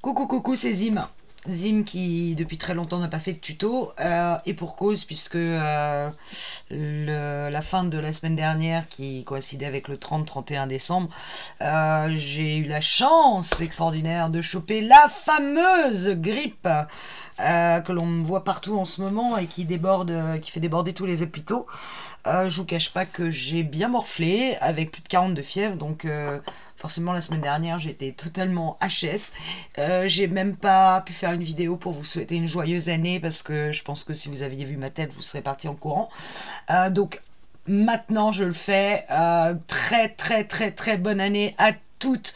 Coucou coucou, c'est Zim. Zim qui depuis très longtemps n'a pas fait de tuto et pour cause puisque la fin de la semaine dernière qui coïncidait avec le 30-31 décembre, j'ai eu la chance extraordinaire de choper la fameuse grippe que l'on voit partout en ce moment et qui déborde, qui fait déborder tous les hôpitaux. Je vous cache pas que j'ai bien morflé avec plus de 40 de fièvre, donc forcément la semaine dernière j'étais totalement HS. J'ai même pas pu faire une vidéo pour vous souhaiter une joyeuse année parce que je pense que si vous aviez vu ma tête vous serez parti en courant. Donc maintenant je le fais. Très bonne année à toutes.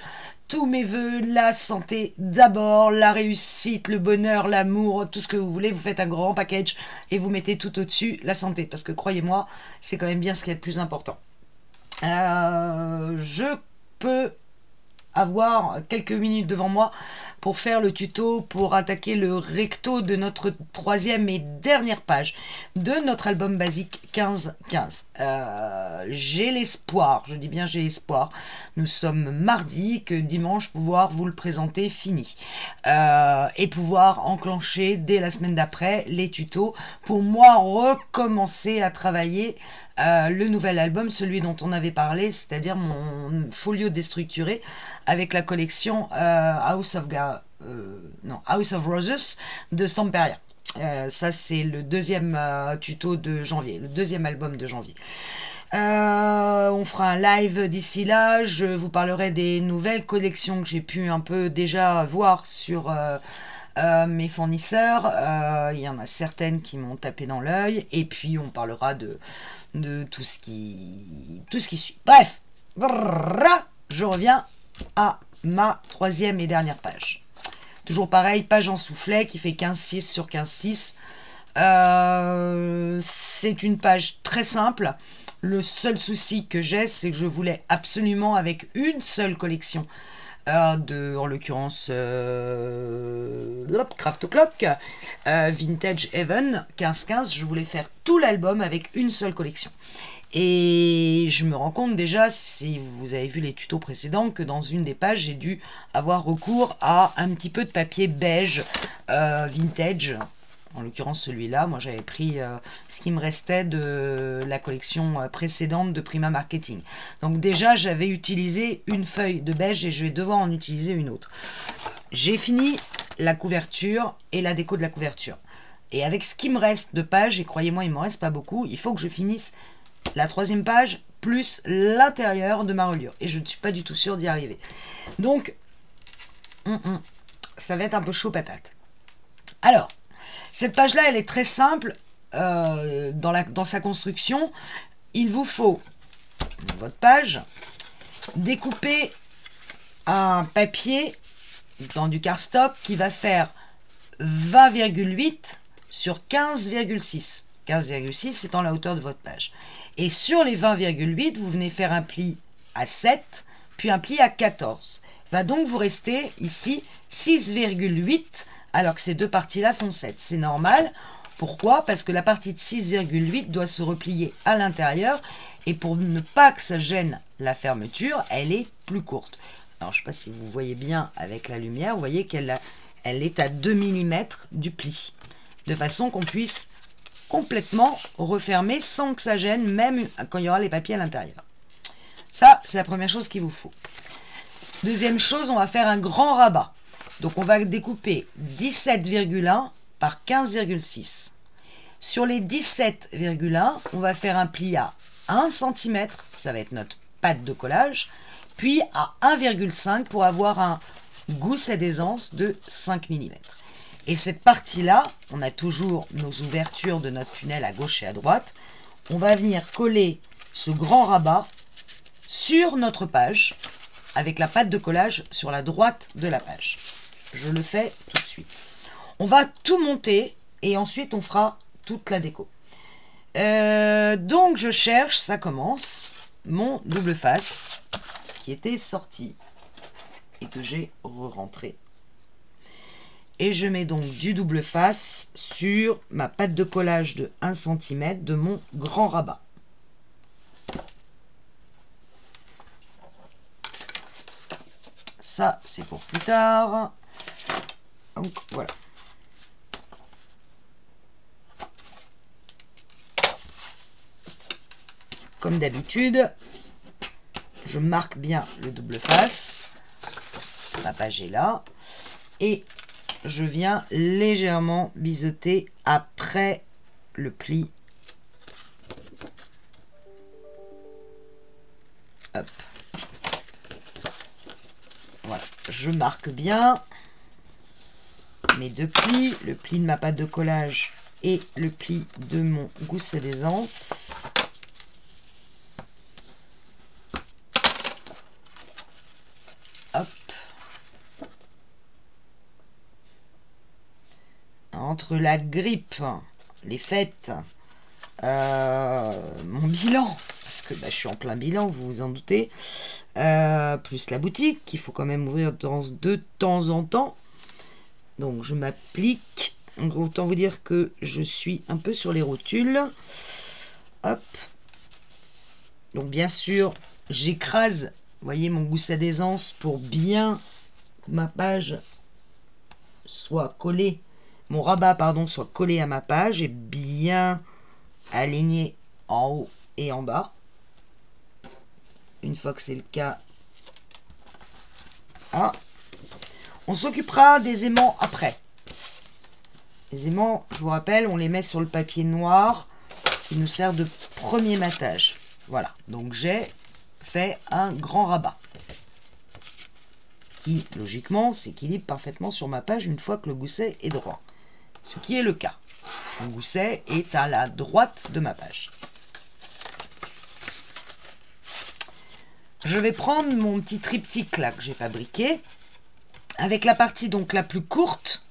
Tous mes voeux, la santé d'abord, la réussite, le bonheur, l'amour, tout ce que vous voulez, vous faites un grand package et vous mettez tout au-dessus la santé. Parce que croyez-moi, c'est quand même bien ce qui est le plus important. Je peux avoir quelques minutes devant moi pour faire le tuto pour attaquer le recto de notre troisième et dernière page de notre album basique 15-15. J'ai l'espoir, je dis bien j'ai l'espoir, nous sommes mardi, que dimanche pouvoir vous le présenter fini et pouvoir enclencher dès la semaine d'après les tutos pour moi recommencer à travailler le nouvel album, celui dont on avait parlé, c'est-à-dire mon folio déstructuré avec la collection House of Roses de Stamperia. Ça c'est le deuxième tuto de janvier, le deuxième album de janvier. On fera un live d'ici là, je vous parlerai des nouvelles collections que j'ai pu un peu déjà voir sur mes fournisseurs. Il y en a certaines qui m'ont tapé dans l'œil et puis on parlera de tout ce qui suit. Bref, je reviens à ma troisième et dernière page. Toujours pareil, page en soufflet qui fait 15-6 sur 15-6. C'est une page très simple. Le seul souci que j'ai, c'est que je voulais absolument avec une seule collection en l'occurrence Craft O'Clock Vintage Heaven 15-15, je voulais faire tout l'album avec une seule collection. Et je me rends compte déjà, si vous avez vu les tutos précédents, que dans une des pages, j'ai dû avoir recours à un petit peu de papier beige vintage. En l'occurrence celui-là, moi j'avais pris ce qui me restait de la collection précédente de Prima Marketing. Donc déjà j'avais utilisé une feuille de beige et je vais devoir en utiliser une autre. J'ai fini la couverture et la déco de la couverture. Et avec ce qui me reste de pages, et croyez-moi il ne m'en reste pas beaucoup, il faut que je finisse la troisième page plus l'intérieur de ma reliure. Et je ne suis pas du tout sûre d'y arriver. Donc, ça va être un peu chaud patate. Alors, cette page-là, elle est très simple dans sa construction. Il vous faut votre page, découper un papier dans du cardstock qui va faire 20,8 sur 15,6. 15,6 étant la hauteur de votre page. Et sur les 20,8, vous venez faire un pli à 7, puis un pli à 14. Va donc vous rester ici 6,8 alors que ces deux parties-là font 7. C'est normal. Pourquoi? Parce que la partie de 6,8 doit se replier à l'intérieur et pour ne pas que ça gêne la fermeture, elle est plus courte. Alors, je ne sais pas si vous voyez bien avec la lumière, vous voyez qu'elle est à 2 mm du pli, de façon qu'on puisse complètement refermer sans que ça gêne, même quand il y aura les papiers à l'intérieur. Ça, c'est la première chose qu'il vous faut. Deuxième chose, on va faire un grand rabat. Donc, on va découper 17,1 par 15,6. Sur les 17,1, on va faire un pli à 1 cm, ça va être notre pâte de collage, puis à 1,5 pour avoir un gousset d'aisance de 5 mm. Et cette partie-là, on a toujours nos ouvertures de notre tunnel à gauche et à droite. On va venir coller ce grand rabat sur notre page, avec la pâte de collage sur la droite de la page. Je le fais tout de suite. On va tout monter et ensuite on fera toute la déco. Donc je cherche, ça commence, mon double face qui était sorti et que j'ai re-rentré. Et je mets donc du double face sur ma pâte de collage de 1 cm de mon grand rabat. Ça, c'est pour plus tard. Donc voilà. Comme d'habitude, je marque bien le double face. Ma page est là. Et je viens légèrement biseauter après le pli. Hop. Voilà, je marque bien mes deux plis, le pli de ma pâte de collage et le pli de mon gousset d'aisance. Hop. Entre la grippe, les fêtes, mon bilan, parce que je suis en plein bilan, vous vous en doutez, plus la boutique, qu'il faut quand même ouvrir de temps en temps. Donc je m'applique. Autant vous dire que je suis un peu sur les rotules. Hop. Donc bien sûr, j'écrase, vous voyez, mon gousset d'aisance pour bien que ma page soit collée, mon rabat, pardon, soit collé à ma page et bien aligné en haut et en bas. Une fois que c'est le cas, on s'occupera des aimants après. Les aimants, je vous rappelle, on les met sur le papier noir qui nous sert de premier matage. Voilà, donc j'ai fait un grand rabat qui, logiquement, s'équilibre parfaitement sur ma page une fois que le gousset est droit. Ce qui est le cas. Mon gousset est à la droite de ma page. Je vais prendre mon petit triptyque là que j'ai fabriqué, avec la partie donc la plus courte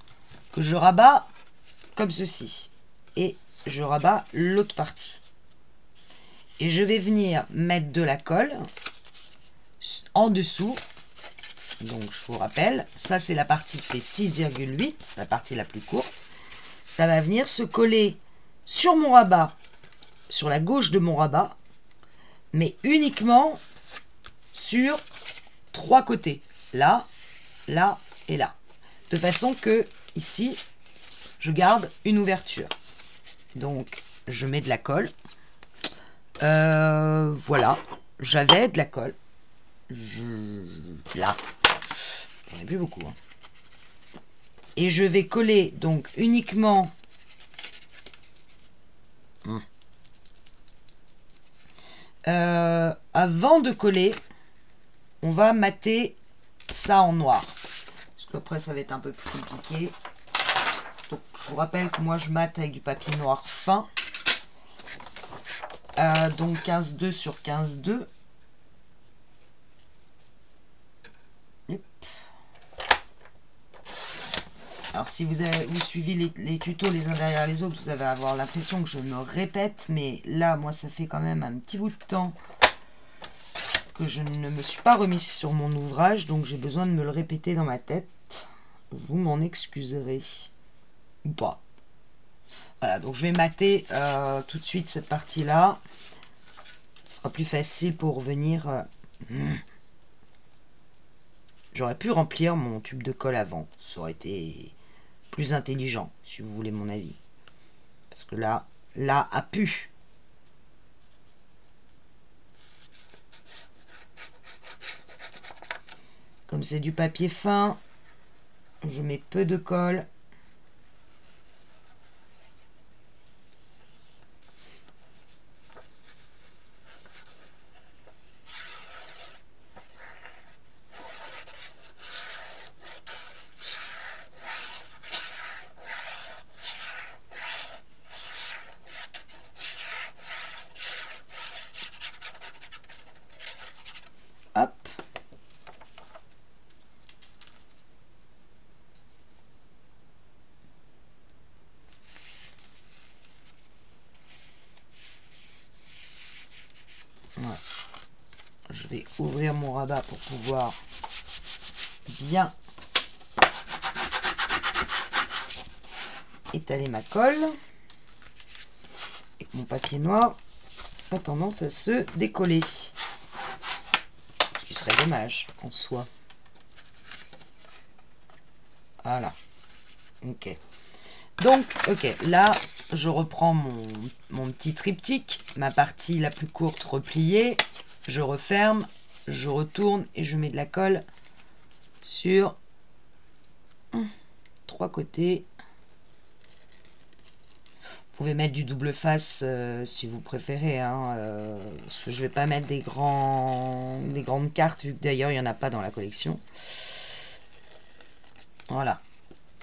que je rabats comme ceci. Et je rabats l'autre partie. Et je vais venir mettre de la colle en dessous. Donc je vous rappelle, ça c'est la partie qui fait 6,8, c'est la partie la plus courte. Ça va venir se coller sur mon rabat, sur la gauche de mon rabat, mais uniquement sur 3 côtés. Là, là et là. De façon que ici, je garde une ouverture. Donc je mets de la colle. Voilà, j'avais de la colle. Là, j'en ai plus beaucoup. Hein. Et je vais coller donc uniquement avant de coller, on va mater ça en noir. Parce qu'après, ça va être un peu plus compliqué. Donc, je vous rappelle que moi, je mate avec du papier noir fin. Donc 15,2 sur 15,2. Alors si vous suivez les tutos les uns derrière les autres, vous allez avoir l'impression que je me répète, mais là, moi, ça fait quand même un petit bout de temps que je ne me suis pas remise sur mon ouvrage, donc j'ai besoin de me le répéter dans ma tête. Vous m'en excuserez. Ou pas. Voilà, donc je vais mater tout de suite cette partie-là. Ce sera plus facile pour venir... J'aurais pu remplir mon tube de colle avant. Ça aurait été plus intelligent, si vous voulez mon avis. Parce que là a pu. Comme c'est du papier fin, je mets peu de colle. Hop. Voilà. Je vais ouvrir mon rabat pour pouvoir bien étaler ma colle. Et mon papier noir a tendance à se décoller. Ce qui serait dommage en soi. Voilà. Ok. Donc, ok, là, je reprends mon petit triptyque, ma partie la plus courte repliée, je referme, je retourne et je mets de la colle sur 3 côtés. Vous pouvez mettre du double face si vous préférez, hein, parce que je vais pas mettre des grandes cartes, vu que d'ailleurs il n'y en a pas dans la collection. Voilà.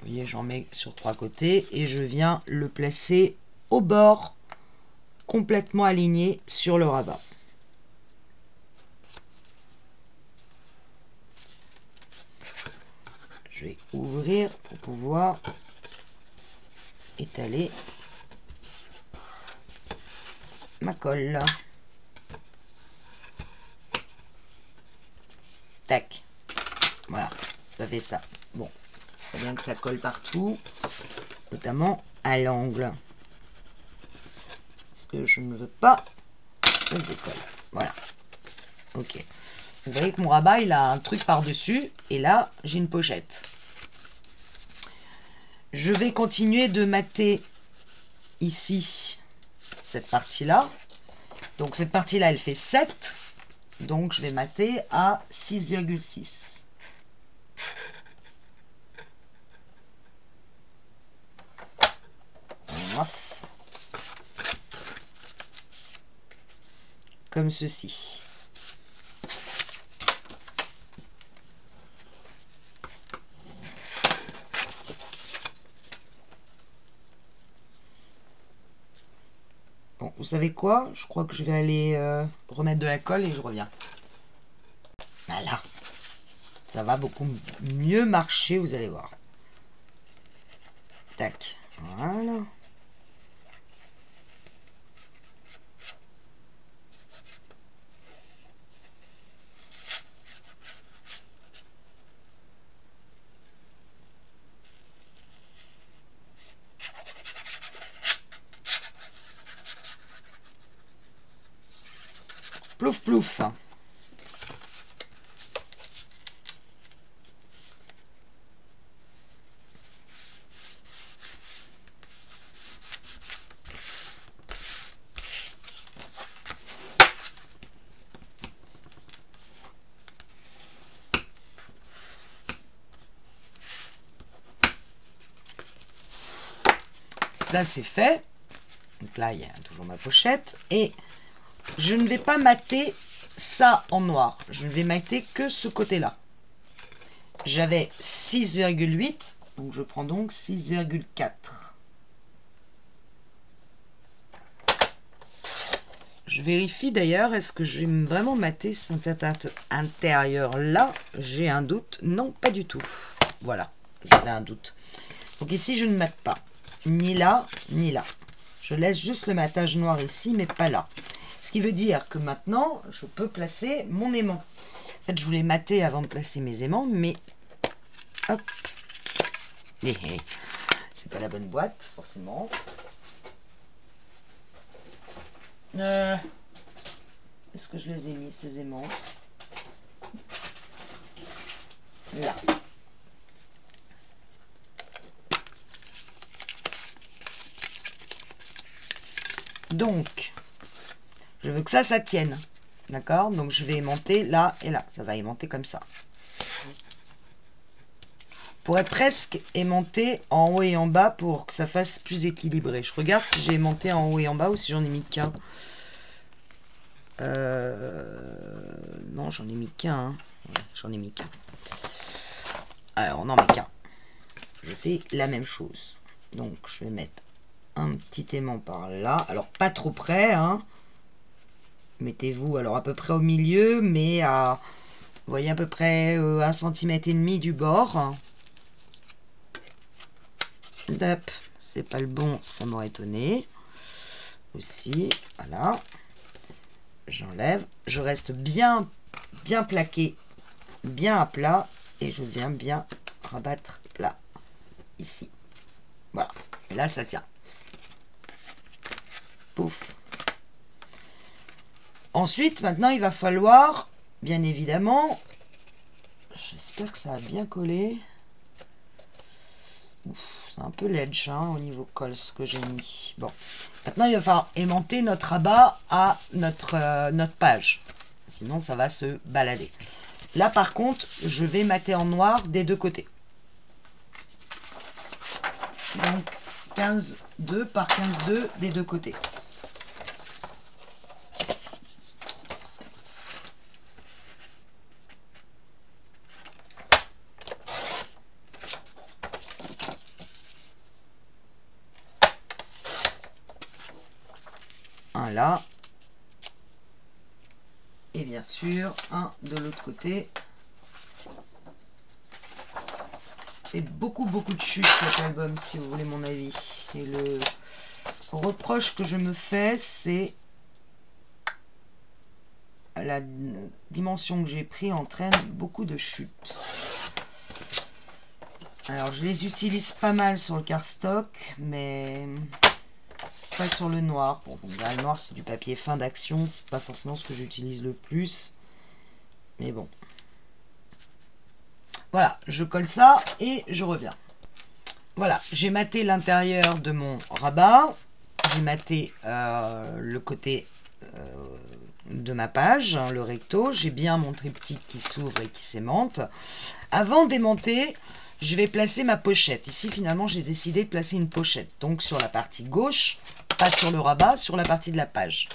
Vous voyez, j'en mets sur 3 côtés et je viens le placer au bord, complètement aligné sur le rabat. Je vais ouvrir pour pouvoir étaler ma colle. Tac. Voilà, ça fait ça. Bon, c'est bien que ça colle partout, notamment à l'angle. Parce que je ne veux pas que ça se décolle. Voilà. Ok. Vous voyez que mon rabat, il a un truc par-dessus. Et là, j'ai une pochette. Je vais continuer de mater ici cette partie-là. Donc cette partie-là, elle fait 7. Donc je vais mater à 6,6. Comme ceci. Bon, vous savez quoi? Je crois que je vais aller remettre de la colle et je reviens. Voilà. Ça va beaucoup mieux marcher, vous allez voir. Tac. Voilà. Plouf plouf. Ça c'est fait. Donc là il y a toujours ma pochette. Et je ne vais pas mater ça en noir. Je ne vais mater que ce côté-là. J'avais 6,8. Donc je prends donc 6,4. Je vérifie d'ailleurs, est-ce que je vais vraiment mater cet intérieur-là? J'ai un doute. Non, pas du tout. Voilà, j'avais un doute. Donc ici, je ne mate pas. Ni là, ni là. Je laisse juste le matage noir ici, mais pas là. Ce qui veut dire que maintenant, je peux placer mon aimant. En fait, je voulais mater avant de placer mes aimants, mais... Hop. C'est pas la bonne boîte, forcément. Est-ce que je les ai mis, ces aimants? Là. Donc, je veux que ça tienne. D'accord? Donc, je vais aimanter là et là. Ça va aimanter comme ça. Je pourrais presque aimanter en haut et en bas pour que ça fasse plus équilibré. Je regarde si j'ai aimanté en haut et en bas ou si j'en ai mis qu'un. Non, j'en ai mis qu'un. Hein. Ouais, j'en ai mis qu'un. Alors, non, mais qu'un. Je fais la même chose. Donc, je vais mettre un petit aimant par là. Alors, pas trop près, hein. Mettez-vous, alors, à peu près au milieu, mais à, vous voyez, à peu près 1,5 cm du bord. Hop, c'est pas le bon, ça m'aurait étonné. Aussi, voilà. J'enlève, je reste bien plaqué, bien à plat, et je viens bien rabattre plat ici. Voilà, et là ça tient. Pouf. Ensuite, maintenant il va falloir, bien évidemment, j'espère que ça a bien collé. Ouf, C'est un peu ledge hein, au niveau colle ce que j'ai mis. Bon, maintenant il va falloir aimanter notre rabat à notre page. Sinon ça va se balader. Là par contre, je vais mater en noir des deux côtés. Donc 15,2 par 15,2 des deux côtés. Un là. Et bien sûr, un de l'autre côté. C'est beaucoup de chutes cet album, si vous voulez mon avis. C'est le reproche que je me fais, c'est la dimension que j'ai pris entraîne beaucoup de chutes. Alors je les utilise pas mal sur le cardstock, mais pas sur le noir. Bon, le noir c'est du papier fin d'action, c'est pas forcément ce que j'utilise le plus, mais bon. Voilà, je colle ça et je reviens. Voilà, j'ai maté l'intérieur de mon rabat. J'ai maté le côté de ma page, hein, le recto. J'ai bien mon triptyque qui s'ouvre et qui s'aimante. Avant d'aimanter, je vais placer ma pochette. Ici, finalement, j'ai décidé de placer une pochette. Donc, sur la partie gauche, pas sur le rabat, sur la partie de la page.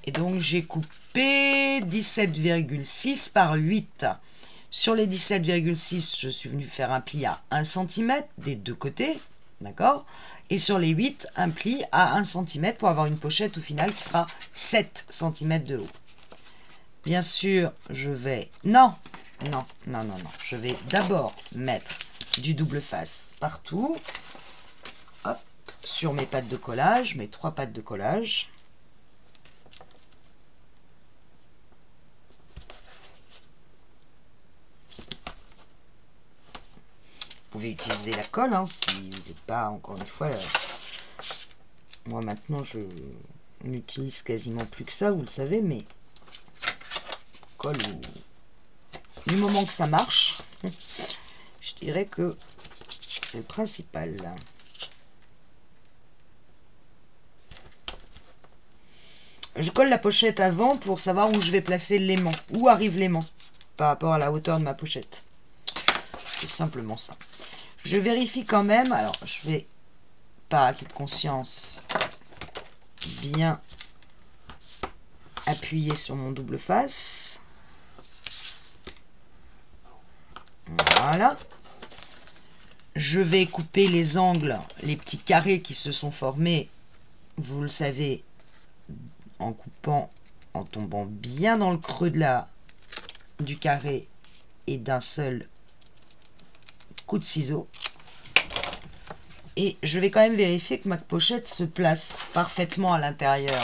Et donc, j'ai coupé 17,6 par 8. Sur les 17,6, je suis venu faire un pli à 1 cm des deux côtés, d'accord? Et sur les 8, un pli à 1 cm pour avoir une pochette au final qui fera 7 cm de haut. Bien sûr, je vais... Non. Je vais d'abord mettre du double face partout. Hop, sur mes pattes de collage, mes 3 pattes de collage. Vous pouvez utiliser la colle hein, si vous n'êtes pas, encore une fois, moi maintenant je n'utilise quasiment plus que ça, vous le savez, mais colle du moment que ça marche, je dirais que c'est le principal. Je colle la pochette avant pour savoir où je vais placer l'aimant, où arrive l'aimant par rapport à la hauteur de ma pochette. C'est simplement ça. Je vérifie quand même, alors je vais, par acquis de conscience, bien appuyer sur mon double face. Voilà. Je vais couper les angles, les petits carrés qui se sont formés, vous le savez, en coupant, en tombant bien dans le creux du carré et d'un seul coup de ciseau. Et je vais quand même vérifier que ma pochette se place parfaitement à l'intérieur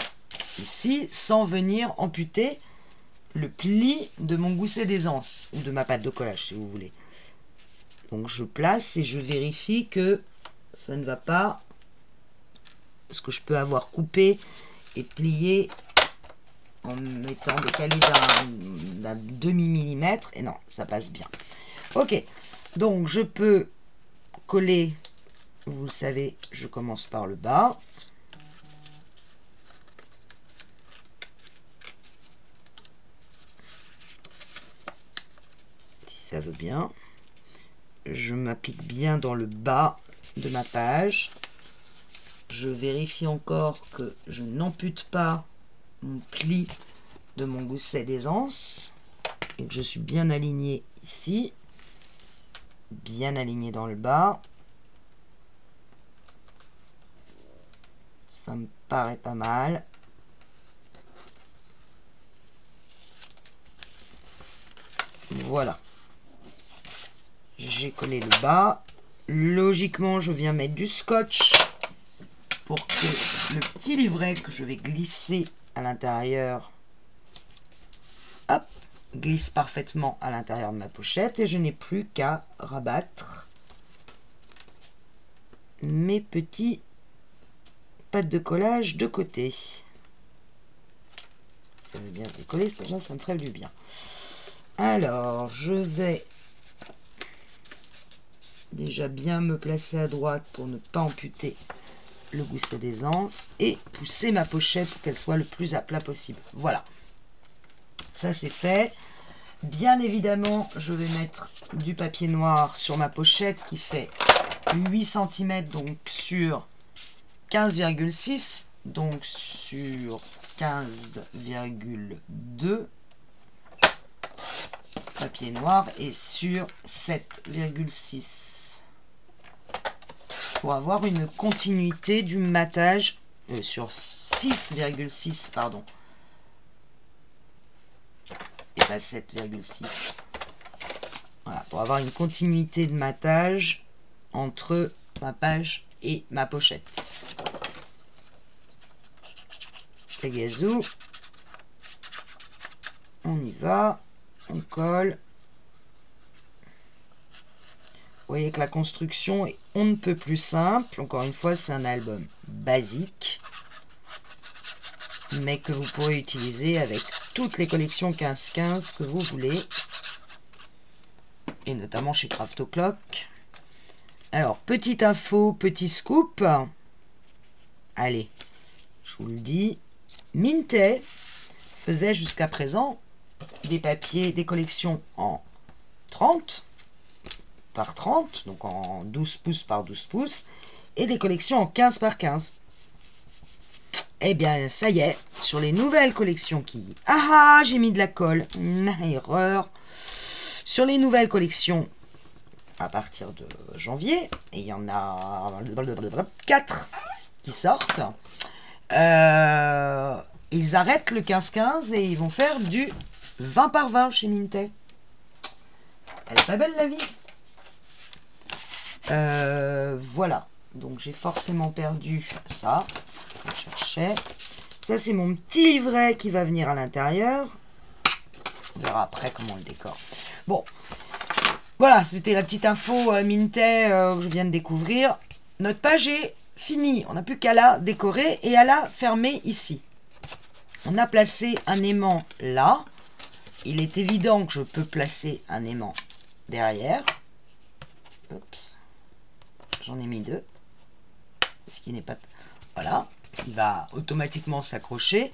ici, sans venir amputer le pli de mon gousset d'aisance, ou de ma pâte de collage si vous voulez. Donc je place et je vérifie que ça ne va pas, parce que je peux avoir coupé et plié en mettant décalé d'un demi-millimètre, et non, ça passe bien. Ok, donc je peux coller, vous le savez, je commence par le bas. Si ça veut bien. Je m'applique bien dans le bas de ma page. Je vérifie encore que je n'ampute pas mon pli de mon gousset d'aisance et que je suis bien aligné ici, bien aligné dans le bas. Ça me paraît pas mal. Voilà. J'ai collé le bas. Logiquement, je viens mettre du scotch pour que le petit livret que je vais glisser à l'intérieur, hop, glisse parfaitement à l'intérieur de ma pochette. Et je n'ai plus qu'à rabattre mes petits pattes de collage de côté. Ça veut bien se décoller, déjà ça me ferait du bien. Alors, je vais déjà bien me placer à droite pour ne pas amputer le gousset d'aisance et pousser ma pochette pour qu'elle soit le plus à plat possible. Voilà, ça c'est fait. Bien évidemment, je vais mettre du papier noir sur ma pochette qui fait 8 cm, donc sur 15,6, donc sur 15,2 papier noir et sur 7,6 pour avoir une continuité du matage sur 6,6 pardon et pas 7,6. Voilà, pour avoir une continuité de matage entre ma page et ma pochette. C'est gazou. On y va, on colle. Vous voyez que la construction est on ne peut plus simple. Encore une fois, c'est un album basique, mais que vous pourrez utiliser avec toutes les collections 15-15 que vous voulez, et notamment chez Craft O'Clock. Alors, petite info, petit scoop. Allez, je vous le dis, Minté faisait jusqu'à présent des papiers, des collections en 30 par 30, donc en 12 pouces par 12 pouces, et des collections en 15 par 15. Eh bien, ça y est, sur les nouvelles collections qui... Ah, j'ai mis de la colle. Erreur. Sur les nouvelles collections, à partir de janvier, et il y en a 4 qui sortent, ils arrêtent le 15-15 et ils vont faire du 20 par 20 chez Minté. Elle est pas belle la vie. Voilà. Donc j'ai forcément perdu ça. Je cherchais. Ça c'est mon petit livret qui va venir à l'intérieur. On verra après comment on le décore. Bon. Voilà, c'était la petite info Minté que je viens de découvrir. Notre page est finie. On n'a plus qu'à la décorer et à la fermer ici. On a placé un aimant là. Il est évident que je peux placer un aimant derrière. Oups. J'en ai mis 2. Ce qui n'est pas... Voilà. Il va automatiquement s'accrocher.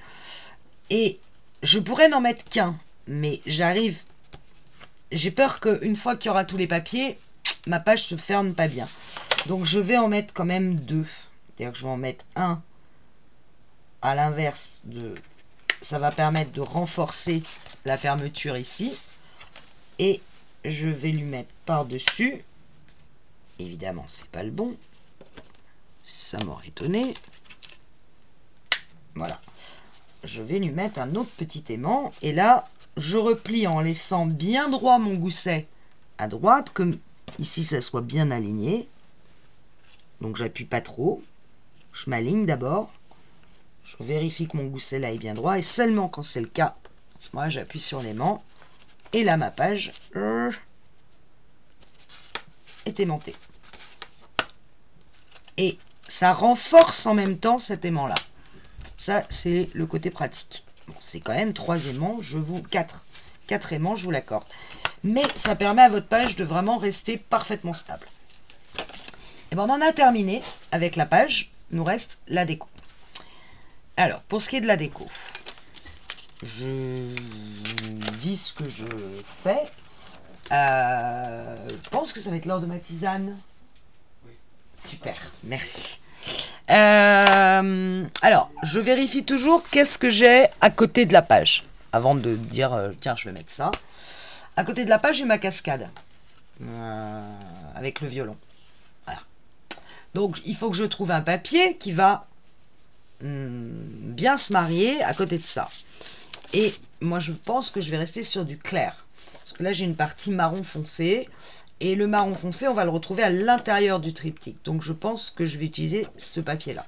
Et je pourrais n'en mettre qu'un. Mais j'arrive... J'ai peur qu'une fois qu'il y aura tous les papiers, ma page se ferme pas bien. Donc je vais en mettre quand même 2. C'est-à-dire que je vais en mettre un à l'inverse de... Ça va permettre de renforcer la fermeture ici. Et je vais lui mettre par-dessus. Évidemment, c'est pas le bon. Ça m'aurait étonné. Voilà. Je vais lui mettre un autre petit aimant. Et là, je replie en laissant bien droit mon gousset à droite. Comme ici, ça soit bien aligné. Donc, j'appuie pas trop. Je m'aligne d'abord. Je vérifie que mon gousset là est bien droit. Et seulement quand c'est le cas, à ce moment-là, j'appuie sur l'aimant. Et là, ma page est aimantée. Et ça renforce en même temps cet aimant-là. Ça, c'est le côté pratique. Bon, c'est quand même 3 aimants, 4 aimants, je vous l'accorde. Mais ça permet à votre page de vraiment rester parfaitement stable. Et bien, on en a terminé avec la page. Il nous reste la déco. Alors, pour ce qui est de la déco, je dis ce que je fais. Je pense que ça va être l'heure de ma tisane. Oui. Super, merci. Alors, je vérifie toujours qu'est-ce que j'ai à côté de la page. Avant de dire, tiens, je vais mettre ça. À côté de la page, j'ai ma cascade. Avec le violon. Voilà. Donc, il faut que je trouve un papier qui va bien se marier à côté de ça. Et moi, je pense que je vais rester sur du clair. Parce que là, j'ai une partie marron foncé. Et le marron foncé, on va le retrouver à l'intérieur du triptyque. Donc, je pense que je vais utiliser ce papier-là.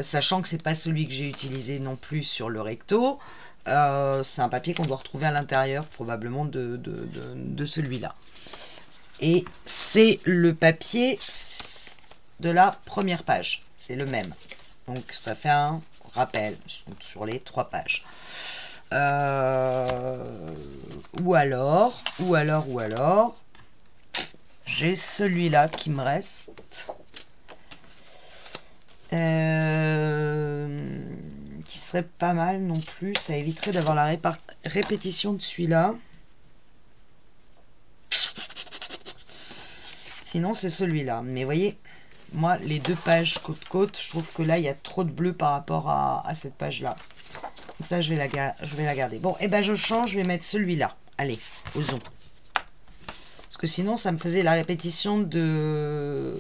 Sachant que c'est pas celui que j'ai utilisé non plus sur le recto. C'est un papier qu'on doit retrouver à l'intérieur, probablement, de celui-là. Et c'est le papier de la première page. C'est le même. Donc, ça fait un rappel sur les 3 pages. Ou alors, j'ai celui-là qui me reste. Qui serait pas mal non plus. Ça éviterait d'avoir la répétition de celui-là. Sinon, c'est celui-là. Mais vous voyez, moi, les deux pages côte-côte, je trouve que là, il y a trop de bleu par rapport à cette page-là. Donc ça, je vais la garder. Bon, et ben je change, je vais mettre celui-là. Allez, osons. Parce que sinon, ça me faisait la répétition du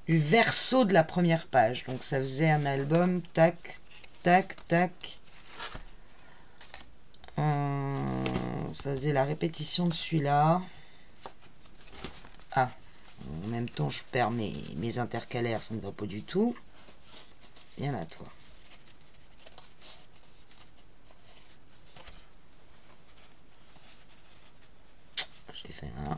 verso de la première page. Donc ça faisait un album, tac, tac, tac. Ça faisait la répétition de celui-là. Ah, en même temps, je perds mes intercalaires, ça ne va pas du tout. Viens là, toi. J'ai fait un.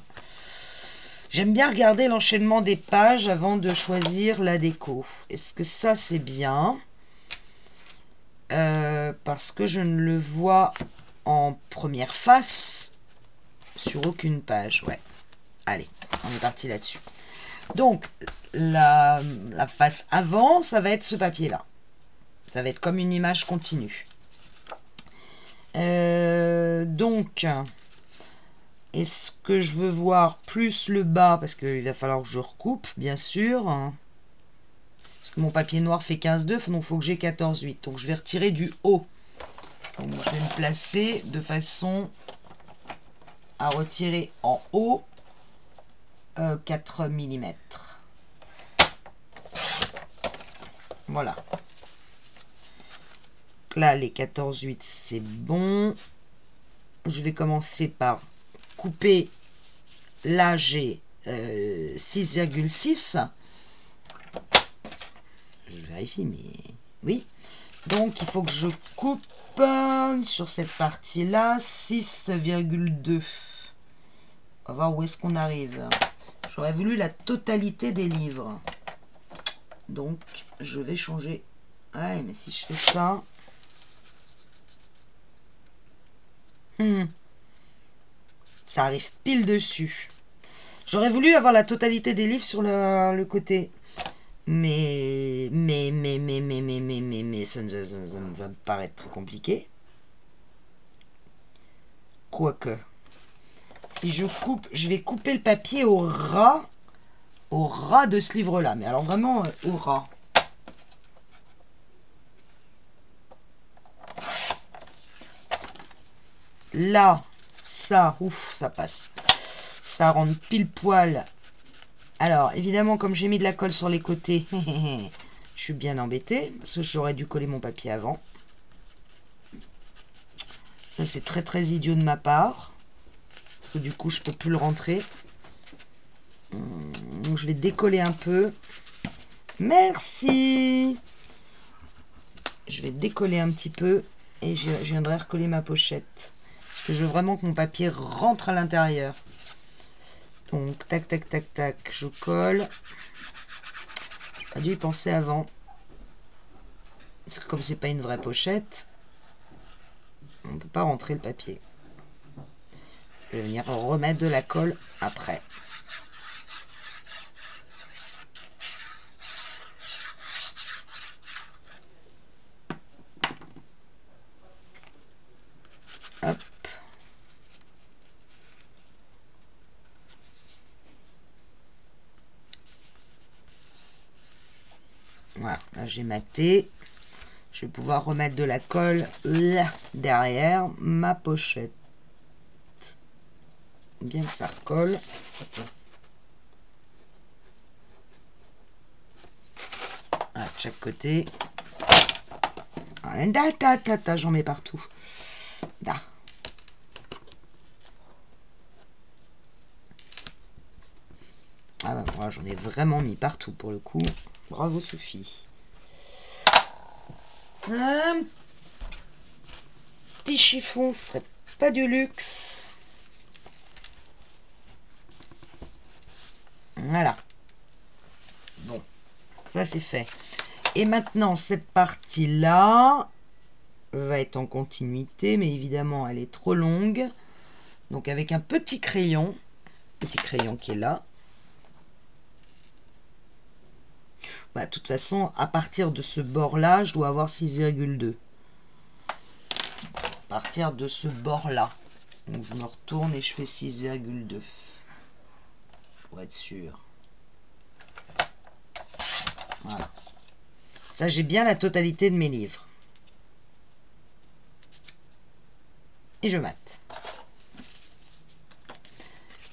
J'aime bien regarder l'enchaînement des pages avant de choisir la déco. Est-ce que ça, c'est bien? Parce que je ne le vois en première face sur aucune page. Ouais. Allez, on est parti là-dessus. Donc, la face avant, ça va être ce papier-là. Ça va être comme une image continue. Donc, est-ce que je veux voir plus le bas? Parce qu'il va falloir que je recoupe, bien sûr. Parce que mon papier noir fait 15,2, donc il faut que j'ai 14,8. Donc, je vais retirer du haut. Donc, je vais me placer de façon à retirer en haut 4 mm. Voilà. Là, les 14,8, c'est bon. Je vais commencer par couper. Là, j'ai 6,6. Je vérifie, mais oui. Donc, il faut que je coupe sur cette partie-là 6,2. On va voir où est-ce qu'on arrive. J'aurais voulu la totalité des livres. Donc, je vais changer. Ouais, mais si je fais ça... ça arrive pile dessus. J'aurais voulu avoir la totalité des livres sur le côté. Mais ça me va me paraître très compliqué. Quoique... si je coupe, je vais couper le papier au ras de ce livre-là. Mais alors vraiment au ras. Là, ça, ouf, ça passe. Ça rentre pile poil. Alors, évidemment, comme j'ai mis de la colle sur les côtés, je suis bien embêtée. Parce que j'aurais dû coller mon papier avant. Ça, c'est très très idiot de ma part. Parce que du coup, je peux plus le rentrer. Donc, je vais décoller un peu. Merci. Je vais décoller un petit peu. Et je viendrai recoller ma pochette. Parce que je veux vraiment que mon papier rentre à l'intérieur. Donc, tac, tac, tac, tac. Je colle. J'aurais dû y penser avant. Parce que comme c'est pas une vraie pochette, on ne peut pas rentrer le papier. Je vais venir remettre de la colle après. Hop. Voilà, là j'ai maté. Je vais pouvoir remettre de la colle là derrière ma pochette. Bien que ça recolle. Voilà, de chaque côté. J'en mets partout. Là. Ah bah voilà, j'en ai vraiment mis partout pour le coup. Bravo Sophie. Un petit chiffon, ce serait pas du luxe. Voilà. Bon, ça c'est fait. Et maintenant, cette partie-là va être en continuité, mais évidemment, elle est trop longue. Donc, avec un petit crayon, petit crayon qui est là. Bah, de toute façon, à partir de ce bord-là, je dois avoir 6,2. À partir de ce bord-là. Donc, je me retourne et je fais 6,2. Pour être sûr. Voilà. Ça, j'ai bien la totalité de mes livres. Et je mate.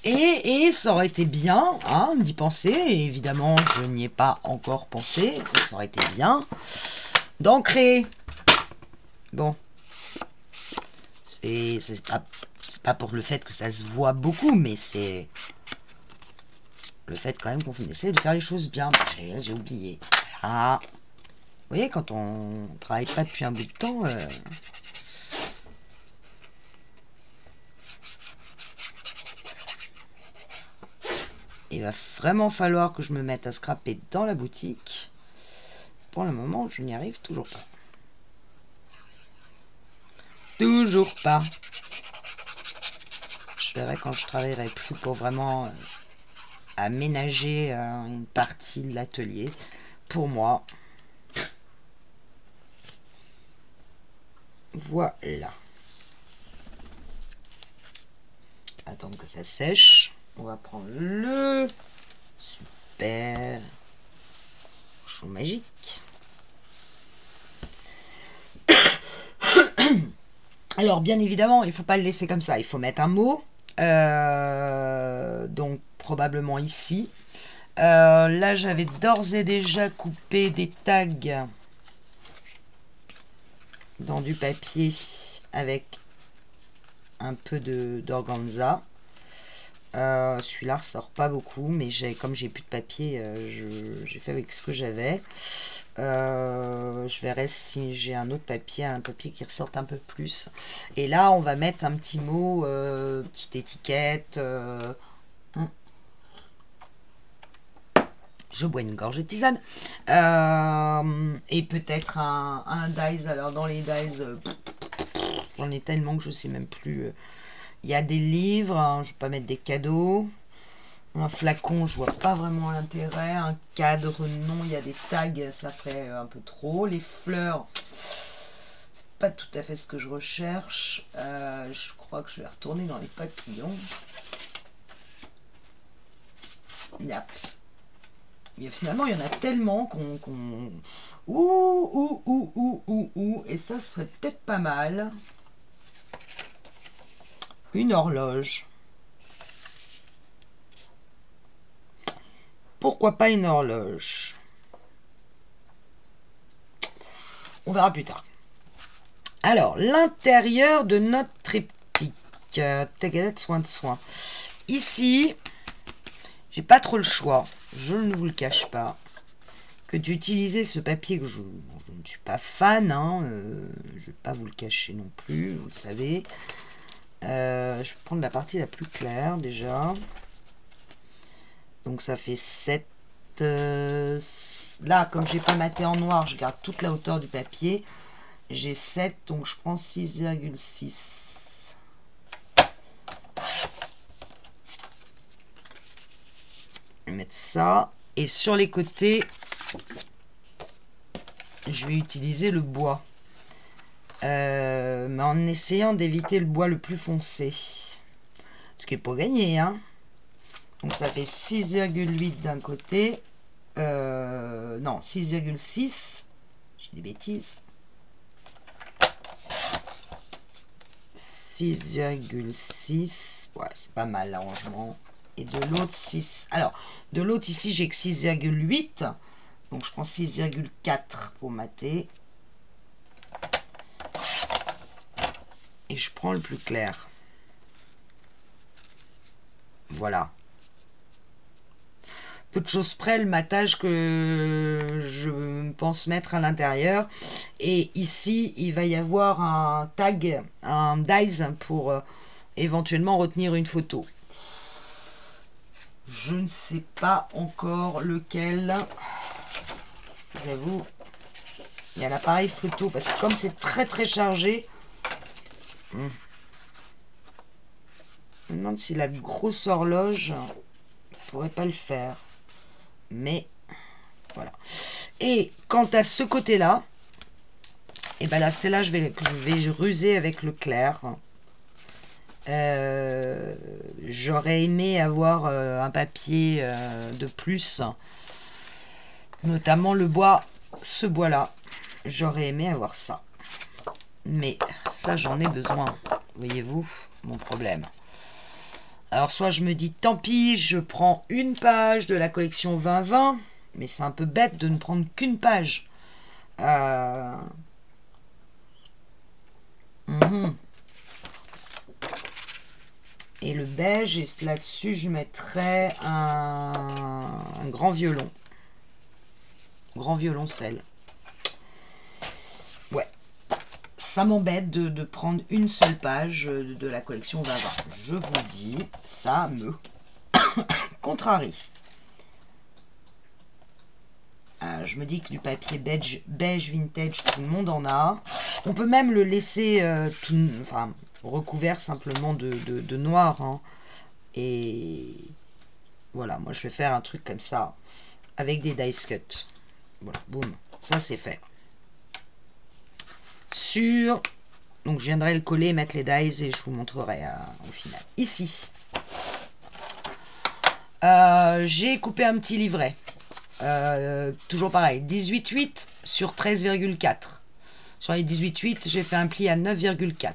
Et ça aurait été bien hein, d'y penser. Et évidemment, je n'y ai pas encore pensé. Ça aurait été bien d'ancrer. Bon. C'est pas pour le fait que ça se voit beaucoup, mais c'est le fait quand même qu'on essaie de faire les choses bien. J'ai oublié. Ah. Vous voyez, quand on travaille pas depuis un bout de temps... il va vraiment falloir que je me mette à scraper dans la boutique. Pour le moment, je n'y arrive toujours pas. Toujours pas. Je verrai quand je travaillerai plus pour vraiment aménager une partie de l'atelier. Pour moi. Voilà. Attendre que ça sèche. On va prendre le super chou magique. Alors, bien évidemment, il ne faut pas le laisser comme ça. Il faut mettre un mot. Donc, probablement ici. Là, j'avais d'ores et déjà coupé des tags dans du papier avec un peu d'organza. Celui-là ressort pas beaucoup, mais comme j'ai plus de papier, j'ai fait avec ce que j'avais. Je verrai si j'ai un autre papier, un papier qui ressorte un peu plus. Et là, on va mettre un petit mot, petite étiquette. Je bois une gorgée de tisane. Et peut-être un dies. Alors, dans les dies, j'en ai tellement que je sais même plus. Il y a des livres, hein, je ne vais pas mettre des cadeaux. Un flacon, je vois pas vraiment l'intérêt. Un cadre, non. Il y a des tags, ça ferait un peu trop. Les fleurs, pas tout à fait ce que je recherche. Je crois que je vais retourner dans les papillons. Yep. Et finalement, il y en a tellement qu'on... Et ça serait peut-être pas mal. Une horloge. Pourquoi pas une horloge? On verra plus tard. Alors, l'intérieur de notre triptyque. Tagadette, soin de soin. Ici, j'ai pas trop le choix. Je ne vous le cache pas. Que d'utiliser ce papier que je ne suis pas fan. Hein, je ne vais pas vous le cacher non plus. Vous le savez. Je vais prendre la partie la plus claire déjà. Donc ça fait 7. Là, comme j'ai pas maté en noir, je garde toute la hauteur du papier. J'ai 7, donc je prends 6,6. Je vais mettre ça. Et sur les côtés, je vais utiliser le bois. Mais en essayant d'éviter le bois le plus foncé. Ce qui n'est pas gagné, hein. Donc ça fait 6,8 d'un côté. Non, 6,6. J'ai des bêtises. 6,6. Ouais, c'est pas mal l'arrangement. Et de l'autre, 6. Alors, de l'autre, ici, j'ai que 6,8. Donc, je prends 6,4 pour mater. Et je prends le plus clair. Voilà. Peu de choses près, le matage que je pense mettre à l'intérieur. Et ici, il va y avoir un tag, un dies pour éventuellement retenir une photo. Je ne sais pas encore lequel. J'avoue, il y a l'appareil photo, parce que comme c'est très très chargé, Je me demande si la grosse horloge ne pourrait pas le faire. Mais voilà. Et quant à ce côté-là, et ben là, c'est là que je vais ruser avec le clair. J'aurais aimé avoir un papier de plus, notamment le bois, ce bois-là. J'aurais aimé avoir ça. Mais ça, j'en ai besoin. Voyez-vous, mon problème. Alors, soit je me dis, tant pis, je prends une page de la collection 2020, mais c'est un peu bête de ne prendre qu'une page. Et le beige, et là-dessus, je mettrais un grand violon. Grand violoncelle. Ouais. Ça m'embête de prendre une seule page de la collection 2020. Je vous le dis, ça me contrarie. Je me dis que du papier beige vintage, tout le monde en a. On peut même le laisser recouvert simplement de noir. Hein. Et voilà, moi je vais faire un truc comme ça, avec des dice cut. Voilà, boum, ça c'est fait. Donc je viendrai le coller, mettre les dies et je vous montrerai au final. Ici, j'ai coupé un petit livret. Toujours pareil, 18,8 sur 13,4. Sur les 18,8, j'ai fait un pli à 9,4.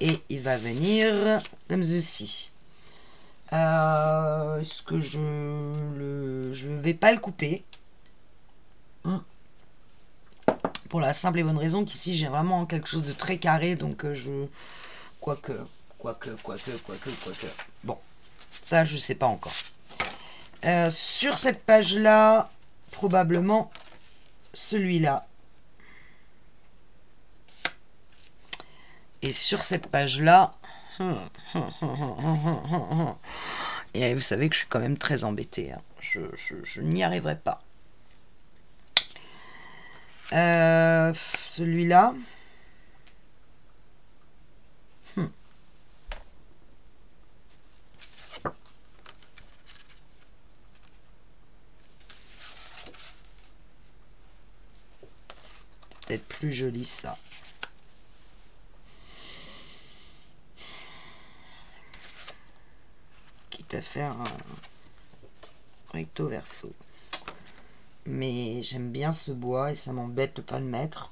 Et il va venir comme ceci. Est-ce que je vais pas le couper? Pour la simple et bonne raison qu'ici, j'ai vraiment quelque chose de très carré. Donc, quoique. Bon, ça, je sais pas encore. Sur cette page-là, probablement celui-là. Et sur cette page-là, et vous savez que je suis quand même très embêtée. Hein. Je n'y arriverai pas. Celui-là. Peut-être plus joli ça. Quitte à faire un recto verso. Mais j'aime bien ce bois et ça m'embête de ne pas le mettre.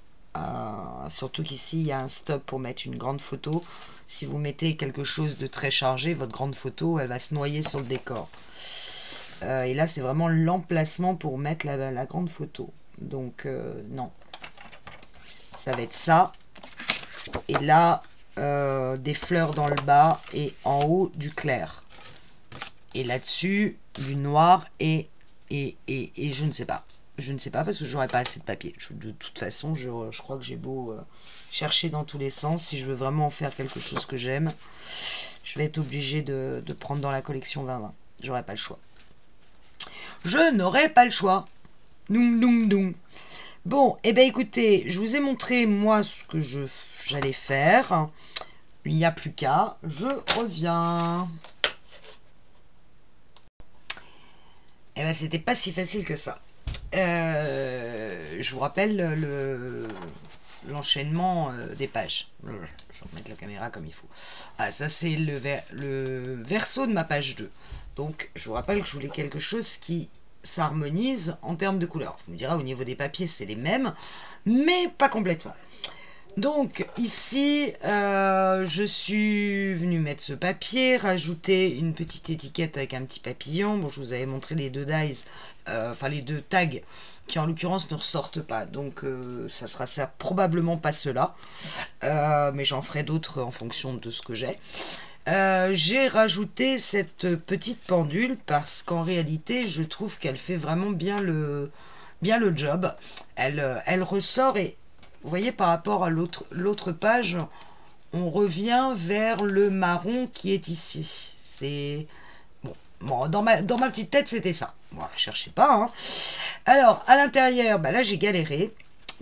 Surtout qu'ici, il y a un stop pour mettre une grande photo. Si vous mettez quelque chose de très chargé, votre grande photo, elle va se noyer sur le décor. Et là, c'est vraiment l'emplacement pour mettre la grande photo. Donc, non. Ça va être ça. Et là, des fleurs dans le bas et en haut, du clair. Et là-dessus, du noir et je ne sais pas. Je ne sais pas parce que j'aurais pas assez de papier. De toute façon, je crois que j'ai beau chercher dans tous les sens. Si je veux vraiment en faire quelque chose que j'aime, je vais être obligée de prendre dans la collection 2020. J'aurai pas le choix. Je n'aurai pas le choix. Doum, doum, doum. Bon, et bien écoutez, je vous ai montré moi ce que j'allais faire. Il n'y a plus qu'à. Je reviens. Et bien c'était pas si facile que ça. Je vous rappelle l'enchaînement des pages. Je vais remettre la caméra comme il faut. Ah, ça c'est le verso de ma page 2. Donc je vous rappelle que je voulais quelque chose qui s'harmonise en termes de couleurs. Vous me direz, au niveau des papiers, c'est les mêmes, mais pas complètement. Donc, ici, je suis venue mettre ce papier, rajouter une petite étiquette avec un petit papillon. Bon, je vous avais montré les deux dies, enfin les deux tags, qui en l'occurrence ne ressortent pas. Donc, ça sera probablement pas ceux-là. Mais j'en ferai d'autres en fonction de ce que j'ai. J'ai rajouté cette petite pendule parce qu'en réalité je trouve qu'elle fait vraiment bien le job. Elle ressort et vous voyez par rapport à l'autre page, on revient vers le marron qui est ici. C'est bon, dans ma petite tête c'était ça. Bon, cherchez pas. Hein. Alors à l'intérieur, là j'ai galéré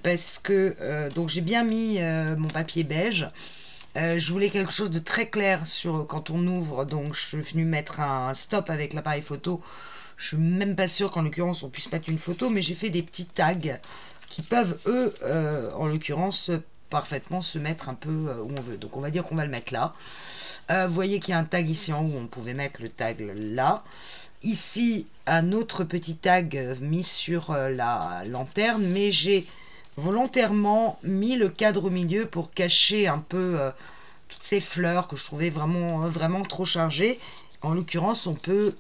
parce que donc j'ai bien mis mon papier beige. Je voulais quelque chose de très clair sur quand on ouvre, donc je suis venue mettre un stop avec l'appareil photo. Je suis même pas sûre qu'en l'occurrence on puisse mettre une photo, mais j'ai fait des petits tags qui peuvent, eux, en l'occurrence, parfaitement se mettre un peu où on veut. Donc on va dire qu'on va le mettre là. Vous voyez qu'il y a un tag ici en haut, on pouvait mettre le tag là. Ici, un autre petit tag mis sur la lanterne, mais j'ai volontairement mis le cadre au milieu pour cacher un peu toutes ces fleurs que je trouvais vraiment trop chargées. En l'occurrence, on peut,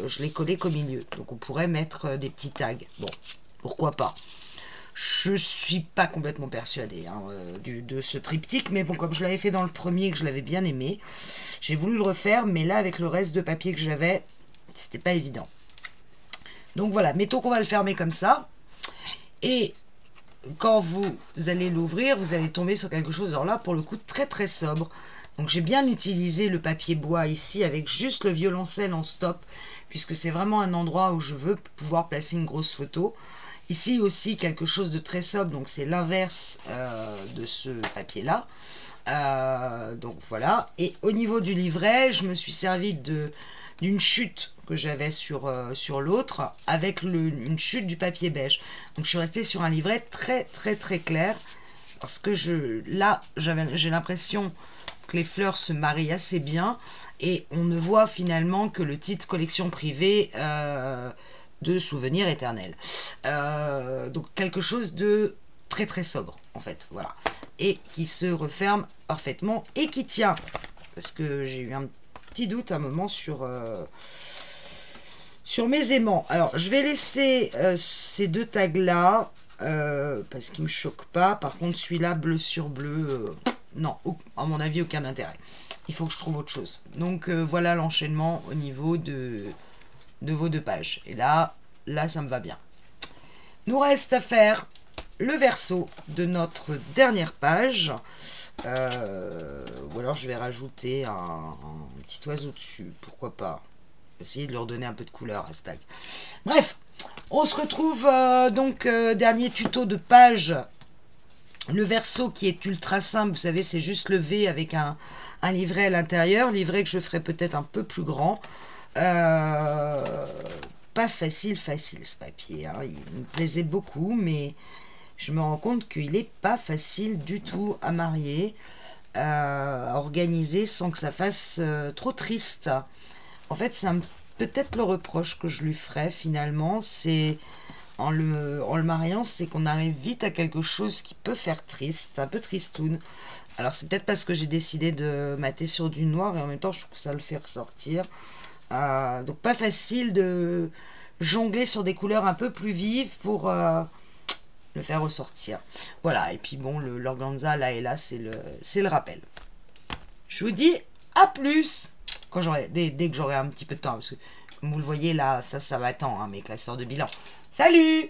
je l'ai collé qu'au milieu, donc on pourrait mettre des petits tags. Bon, pourquoi pas. Je suis pas complètement persuadée de ce triptyque, mais bon, comme je l'avais fait dans le premier, que je l'avais bien aimé, j'ai voulu le refaire, mais là, avec le reste de papier que j'avais, c'était pas évident. Donc voilà, mettons qu'on va le fermer comme ça, et quand vous allez l'ouvrir, vous allez tomber sur quelque chose, alors là, pour le coup, très sobre. Donc j'ai bien utilisé le papier bois ici, avec juste le violoncelle en stop, puisque c'est vraiment un endroit où je veux pouvoir placer une grosse photo. Ici aussi quelque chose de très sobre, donc c'est l'inverse de ce papier-là. Donc voilà. Et au niveau du livret, je me suis servi d'une chute que j'avais sur l'autre, avec une chute du papier beige. Donc je suis restée sur un livret très clair, parce que là, j'ai l'impression que les fleurs se marient assez bien, et on ne voit finalement que le titre collection privée de souvenirs éternels. Donc quelque chose de très sobre en fait, voilà, et qui se referme parfaitement et qui tient, parce que j'ai eu un petit doute à un moment sur mes aimants. Alors je vais laisser ces deux tags là parce qu'ils me choquent pas. Par contre celui-là bleu sur bleu, non, à mon avis aucun intérêt, il faut que je trouve autre chose. Donc voilà l'enchaînement au niveau de vos deux pages. Et là ça me va bien. Nous reste à faire le verso de notre dernière page. Ou alors je vais rajouter un petit oiseau dessus. Pourquoi pas. Essayer de leur donner un peu de couleur à ce tag. Bref, on se retrouve donc dernier tuto de page. Le verso qui est ultra simple. Vous savez, c'est juste le V avec un livret à l'intérieur. Livret que je ferai peut-être un peu plus grand. Pas facile ce papier, hein. Il me plaisait beaucoup, mais je me rends compte qu'il n'est pas facile du tout à marier, à organiser sans que ça fasse trop triste. En fait, c'est peut-être le reproche que je lui ferais finalement, c'est en le mariant, c'est qu'on arrive vite à quelque chose qui peut faire triste, un peu tristoun. Alors c'est peut-être parce que j'ai décidé de mater sur du noir, et en même temps je trouve que ça le fait ressortir. Donc pas facile de jongler sur des couleurs un peu plus vives pour le faire ressortir. Voilà, et puis bon, l'organza là et là, c'est le rappel. Je vous dis à plus quand dès que j'aurai un petit peu de temps, parce que comme vous le voyez là, ça va attendre, hein, mes classeurs de bilan. Salut!